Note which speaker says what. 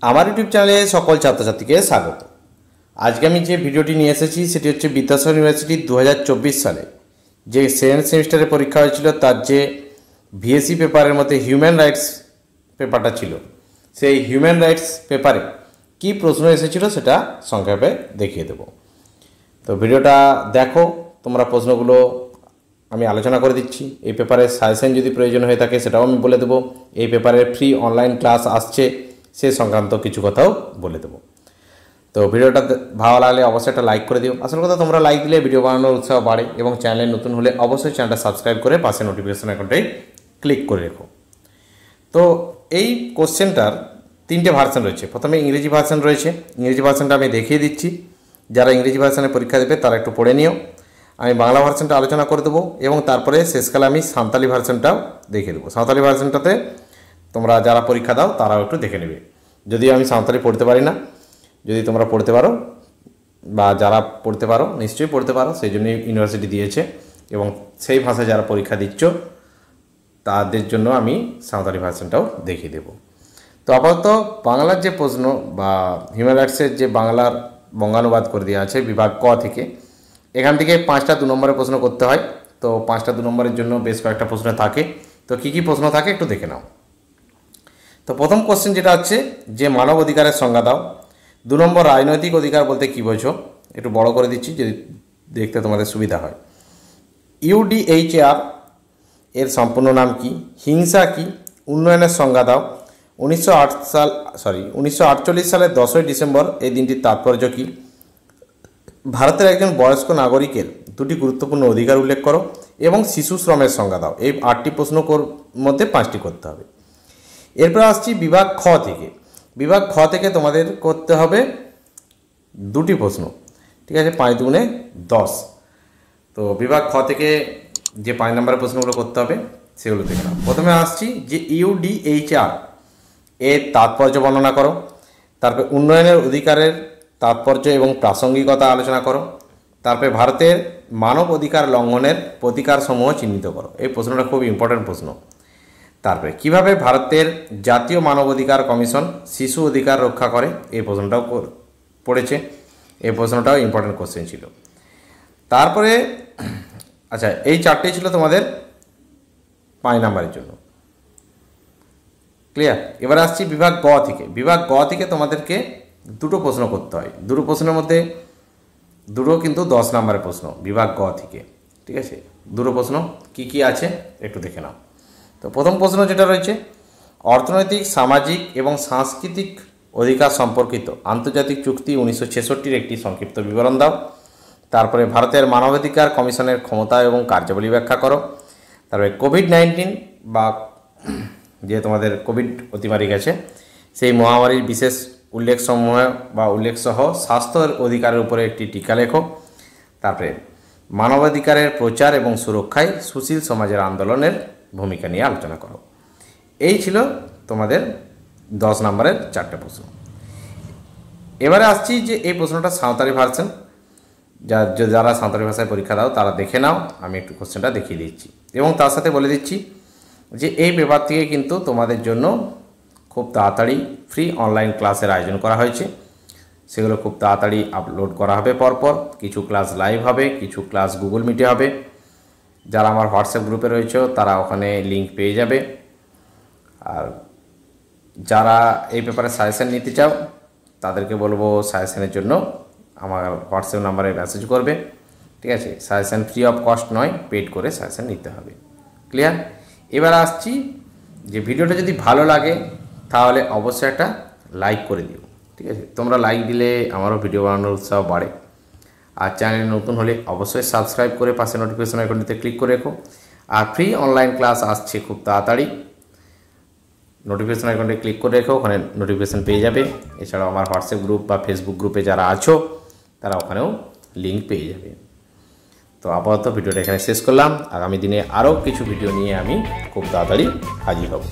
Speaker 1: আমার ইউটিউব চ্যানেলে সকল ছাত্রছাত্রীকে স্বাগত। আজকে আমি যে ভিডিওটি নিয়ে এসেছি সেটি হচ্ছে বিদ্যাসাগর ইউনিভার্সিটি 2024 সালে যে সেকেন্ড সেমিস্টারের পরীক্ষা হয়েছিল তার যে ভিএসসি পেপারের মধ্যে হিউম্যান রাইটস পেপারটা ছিল, সেই হিউম্যান রাইটস পেপারে কি প্রশ্ন এসেছিল সেটা সংক্ষেপে দেখিয়ে দেব। তো ভিডিওটা দেখো, তোমরা প্রশ্নগুলো আমি আলোচনা করে দিচ্ছি। এই পেপারের সাজেশন যদি প্রয়োজন হয়ে থাকে সেটাও আমি বলে দেবো। এই পেপারের ফ্রি অনলাইন ক্লাস আসছে সে সংক্রান্ত কিছু কথাও বলে দেবো। তো ভিডিওটা ভালো লাগলে অবশ্যই একটা লাইক করে দিও। আসল কথা, তোমরা লাইক দিলে ভিডিও বানানোর উৎসাহ বাড়ে এবং চ্যানেলে নতুন হলে অবশ্যই চ্যানেলটা সাবস্ক্রাইব করে পাশে নোটিফিকেশন আইকনটাই ক্লিক করে রেখো। তো এই কোশ্চেনটার তিনটে ভার্সন রয়েছে। প্রথমে ইংরেজি ভার্সন রয়েছে, ইংরেজি ভার্সনটা আমি দেখিয়ে দিচ্ছি। যারা ইংরেজি ভার্সনে পরীক্ষা দেবে তারা একটু পড়ে নিও। আমি বাংলা ভার্সনটা আলোচনা করে দেবো এবং তারপরে শেষকালে আমি সাঁওতালি ভার্সনটাও দেখিয়ে দেবো। সাঁওতালি ভার্সনটাতে তোমরা যারা পরীক্ষা দাও তারাও একটু দেখে নেবে। যদিও আমি সাঁওতালি পড়তে পারি না, যদি তোমরা পড়তে পারো বা যারা পড়তে পারো নিশ্চয়ই পড়তে পারো, সেই জন্যই ইউনিভার্সিটি দিয়েছে এবং সেই ভাষায় যারা পরীক্ষা দিচ্ছ তাদের জন্য আমি সাঁওতালি ভার্সনটাও দেখিয়ে দেবো। তো আপাতত বাংলার যে প্রশ্ন বা হিউম্যান রাইটসের যে বাংলার বঙ্গানুবাদ করে দেওয়া আছে বিভাগ ক থেকে, এখান থেকে 5টা 2 নম্বরের প্রশ্ন করতে হয়। তো 5টা 2 নম্বরের জন্য বেশ কয়েকটা প্রশ্ন থাকে। তো কী কী প্রশ্ন থাকে একটু দেখে নাও। তো প্রথম কোশ্চেন যেটা হচ্ছে যে মানব অধিকারের সংজ্ঞা দাও। 2 নম্বর রাজনৈতিক অধিকার বলতে কী বোঝো, একটু বড় করে দিচ্ছি যদি দেখতে তোমাদের সুবিধা হয়। ইউডিএইচআর এর সম্পূর্ণ নাম কি? হিংসা কি? উন্নয়নের সংজ্ঞা দাও। 1948 সালের 10ই ডিসেম্বর এই দিনটির তাৎপর্য কী? ভারতের একজন বয়স্ক নাগরিকের 2টি গুরুত্বপূর্ণ অধিকার উল্লেখ করো এবং শিশু শ্রমের সংজ্ঞা দাও। এই 8টি প্রশ্ন মধ্যে 5টি করতে হবে। এরপর আসছি বিভাগ খ থেকে। বিভাগ খ থেকে তোমাদের করতে হবে 2টি প্রশ্ন, ঠিক আছে? 5 দুগুণে 10। তো বিভাগ খ থেকে যে 5 নম্বরের প্রশ্নগুলো করতে হবে সেগুলো দেখে নাও। প্রথমে আসছি যে ইউডিএইচআর এর তাৎপর্য বর্ণনা করো। তারপর উন্নয়নের অধিকারের তাৎপর্য এবং প্রাসঙ্গিকতা আলোচনা করো। তারপরে ভারতের মানব অধিকার লঙ্ঘনের প্রতিকারসমূহ চিহ্নিত করো। এই প্রশ্নটা খুব ইম্পর্ট্যান্ট প্রশ্ন। তারপরে কিভাবে ভারতের জাতীয় মানবাধিকার কমিশন শিশু অধিকার রক্ষা করে, এই প্রশ্নটাও পড়েছে। এই প্রশ্নটাও ইম্পর্ট্যান্ট কোশ্চেন ছিল। তারপরে আচ্ছা, এই 4টেই ছিল তোমাদের 5 নম্বরের জন্য। ক্লিয়ার? এবার আসছি বিভাগ গ থেকে। বিভাগ গ থেকে তোমাদেরকে 2টো প্রশ্ন করতে হয়। 2টো প্রশ্নের মধ্যে 2টো কিন্তু 10 নম্বরের প্রশ্ন বিভাগ গ থেকে, ঠিক আছে? 2টো প্রশ্ন কি কি আছে একটু দেখে নাও। তো প্রথম প্রশ্ন যেটা রয়েছে, অর্থনৈতিক, সামাজিক এবং সাংস্কৃতিক অধিকার সম্পর্কিত আন্তর্জাতিক চুক্তি 1966-র একটি সংক্ষিপ্ত বিবরণ দাও। তারপরে ভারতের মানবাধিকার কমিশনের ক্ষমতা এবং কার্যাবলী ব্যাখ্যা করো। তারপরে কোভিড-19 বা যে তোমাদের কোভিড অতিমারি গেছে সেই মহামারীর বিশেষ উল্লেখসমূহ বা উল্লেখসহ স্বাস্থ্যের অধিকারের উপরে একটি টিকা লেখো। তারপরে মানবাধিকারের প্রচার এবং সুরক্ষায় সুশীল সমাজের আন্দোলনের ভূমিকা নিয়ে আলোচনা করো। এই ছিল তোমাদের 10 নম্বরের 4টে প্রশ্ন। এবারে আসছি যে এই প্রশ্নটা সাঁওতালি ভার্সন। যারা সাঁওতালি ভাষায় পরীক্ষা দাও তারা দেখে নাও, আমি একটু কোশ্চেনটা দেখিয়ে দিচ্ছি এবং তার সাথে বলে দিচ্ছি যে এই পেপার থেকে কিন্তু তোমাদের জন্য খুব তাড়াতাড়ি ফ্রি অনলাইন ক্লাসের আয়োজন করা হয়েছে। সেগুলো খুব তাড়াতাড়ি আপলোড করা হবে পরপর। কিছু ক্লাস লাইভ হবে, কিছু ক্লাস গুগল মিটে হবে। যারা আমার হোয়াটসঅ্যাপ গ্রুপে রয়েছে তারা ওখানে লিঙ্ক পেয়ে যাবে। আর যারা এই পেপারে সাজেশন নিতে চাও তাদেরকে বলবো সাজেশনের জন্য আমার হোয়াটসঅ্যাপ নাম্বারে মেসেজ করবে, ঠিক আছে? সাজেশন ফ্রি অফ কস্ট নয়, পেড করে সাজেশন নিতে হবে। ক্লিয়ার? এবার আসছি যে ভিডিওটা যদি ভালো লাগে তাহলে অবশ্যই একটা লাইক করে দিও, ঠিক আছে? তোমরা লাইক দিলে আমারও ভিডিও বানানোর উৎসাহ বাড়ে। আর চ্যানেলে নতুন হলে অবশ্যই সাবস্ক্রাইব করে পাশে নোটিফিকেশন আইকনটিতে ক্লিক করে রেখো। আর ফ্রি অনলাইন ক্লাস আসছে খুব তাড়াতাড়ি, নোটিফিকেশন আইকনটি ক্লিক করে রেখো, ওখানে নোটিফিকেশন পেয়ে যাবে। এছাড়াও আমার হোয়াটসঅ্যাপ গ্রুপ বা ফেসবুক গ্রুপে যারা আছো তারা ওখানেও লিঙ্ক পেয়ে যাবে। তো আপাতত ভিডিওটা এখানে শেষ করলাম। আগামী দিনে আরও কিছু ভিডিও নিয়ে আমি খুব তাড়াতাড়ি হাজির হব।